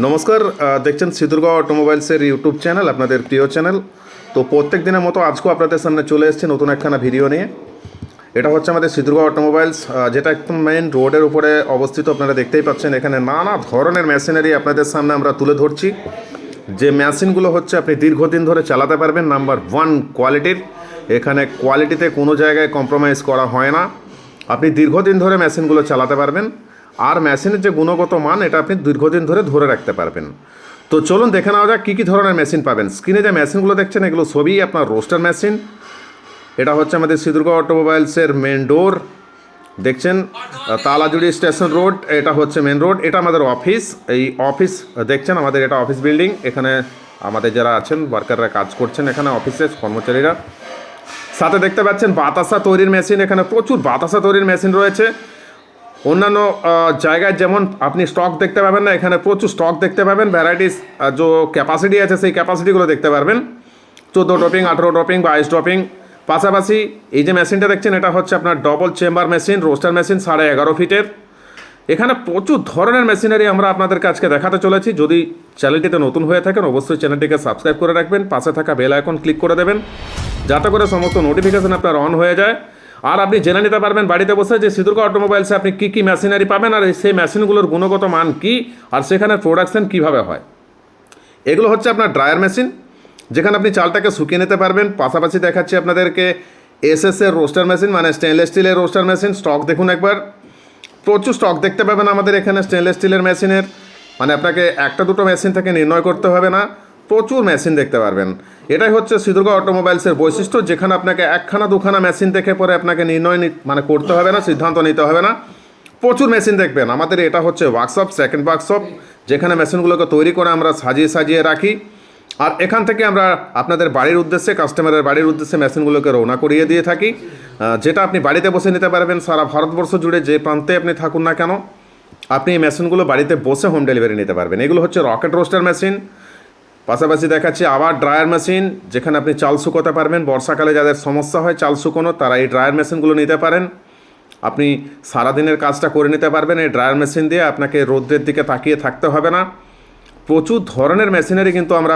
নমস্কার, দেখছেন সিঁদুরগড় অটোমোবাইলসের YouTube channel, আপনাদের প্রিয় চ্যানেল। তো প্রত্যেক দিনের মতো আজকেও আপনাদের সামনে চলে এসেছি নতুন একখানা ভিডিও নিয়ে। এটা হচ্ছে আমাদের সিঁদুরগড় অটোমোবাইলস, যেটা একদম মেইন রোডের উপরে অবস্থিত। আপনারা দেখতেই পাচ্ছেন এখানে নানা ধরনের মেশিনারি আপনাদের সামনে আমরা তুলে ধরছি। যে মেশিনগুলো হচ্ছে আপনি দীর্ঘদিন ধরে চালাতে পারবেন, নাম্বার 1 কোয়ালিটির। এখানে কোয়ালিটিতে কোনো জায়গায় কম্প্রোমাইজ করা হয় না। আপনি দীর্ঘদিন ধরে মেশিনগুলো চালাতে পারবেন, আর মেশিনের যে গুণগত মান এটা আপনি দীর্ঘদিন ধরে রাখতে পারবেন। তো চলুন দেখে নেওয়া যাক কী কী ধরনের মেশিন পাবেন। স্ক্রিনে যে মেশিনগুলো দেখছেন এগুলো সবই আপনার রোস্টার মেশিন। এটা হচ্ছে আমাদের সিঁদুরগড় অটোমোবাইলসের মেন ডোর, দেখছেন তালাজুড়ি স্টেশন রোড। এটা হচ্ছে মেন রোড, এটা আমাদের অফিস। এই অফিস দেখছেন আমাদের, এটা অফিস বিল্ডিং। এখানে আমাদের যারা আছেন ওয়ার্কাররা কাজ করছেন এখানে অফিসে, কর্মচারীরা। সাথে দেখতে পাচ্ছেন বাতাসা তৈরির মেশিন। এখানে প্রচুর বাতাসা তৈরির মেশিন রয়েছে। অন্যান্য জায়গায় যেমন আপনি স্টক দেখতে পাবেন না, এখানে প্রচুর স্টক দেখতে পাবেন। ভ্যারাইটিস যে ক্যাপাসিটি আছে সেই ক্যাপাসিটিগুলো দেখতে পারবেন। 14 ড্রপিং, 18 ড্রপিং, 22 ড্রপিং। পাশাপাশি এই যে মেশিনটা দেখছেন এটা হচ্ছে আপনার double chamber machine, roaster machine 11.5 ফিটের। এখানে প্রচুর ধরনের মেশিনারি আমরা আপনাদের কাছকে দেখাতে চলেছি। যদি চ্যানেলটিতে নতুন হয়ে থাকেন অবশ্যই চ্যানেলটিকে সাবস্ক্রাইব করে রাখবেন, পাশে থাকা বেল আইকন ক্লিক করে দেবেন, যাতে করে সমস্ত নোটিফিকেশন আপনার অন হয়ে যায়। আর আপনি জেনে নিতে পারবেন বাড়িতে বসে যে সিঁদুরগড় অটোমোবাইলসে আপনি কী কী মেশিনারি পাবেন, আর সেই মেশিনগুলোর গুণগত মান কী, আর সেখানে প্রোডাকশন কীভাবে হয়। এগুলো হচ্ছে আপনার ড্রায়ার মেশিন, যেখানে আপনি চালটাকে শুকিয়ে নিতে পারবেন। পাশাপাশি দেখাচ্ছি আপনাদেরকে এসএসের রোস্টার মেশিন, মানে স্টেনলেস স্টিলের রোস্টার মেশিন। স্টক দেখুন একবার, প্রচুর স্টক দেখতে পাবেন আমাদের এখানে স্টেনলেস স্টিলের মেশিনের। মানে আপনাকে একটা দুটো মেশিন থেকে নির্ণয় করতে হবে না, প্রচুর মেশিন দেখতে পারবেন। এটাই হচ্ছে সিঁদুরগড় অটোমোবাইলসের বৈশিষ্ট্য, যেখানে আপনাকে একখানা দুখানা মেশিন দেখে পরে আপনাকে নির্ণয় মানে করতে হবে না, সিদ্ধান্ত নিতে হবে না। প্রচুর মেশিন দেখবেন। আমাদের এটা হচ্ছে ওয়ার্কশপ, সেকেন্ড ওয়ার্কশপ, যেখানে মেশিনগুলোকে তৈরি করে আমরা সাজিয়ে সাজিয়ে রাখি। আর এখান থেকে আমরা আপনাদের বাড়ির উদ্দেশ্যে, কাস্টমারের বাড়ির উদ্দেশ্যে মেশিনগুলোকে রওনা করিয়ে দিয়ে থাকি, যেটা আপনি বাড়িতে বসে নিতে পারবেন। সারা ভারতবর্ষ জুড়ে যে প্রান্তে আপনি থাকুন না কেন, আপনি এই মেশিনগুলো বাড়িতে বসে হোম ডেলিভারি নিতে পারবেন। এগুলো হচ্ছে রকেট রোস্টার মেশিন। পাশাপাশি দেখাচ্ছি আবার ড্রায়ার মেশিন, যেখানে আপনি চাল শুকোতে পারবেন। বর্ষাকালে যাদের সমস্যা হয় চাল শুকোনো, তারা এই ড্রায়ার মেশিনগুলো নিতে পারেন। আপনি সারাদিনের কাজটা করে নিতে পারবেন এই ড্রায়ার মেশিন দিয়ে, আপনাকে রোদ্রের দিকে তাকিয়ে থাকতে হবে না। প্রচুর ধরনের মেশিনারি কিন্তু আমরা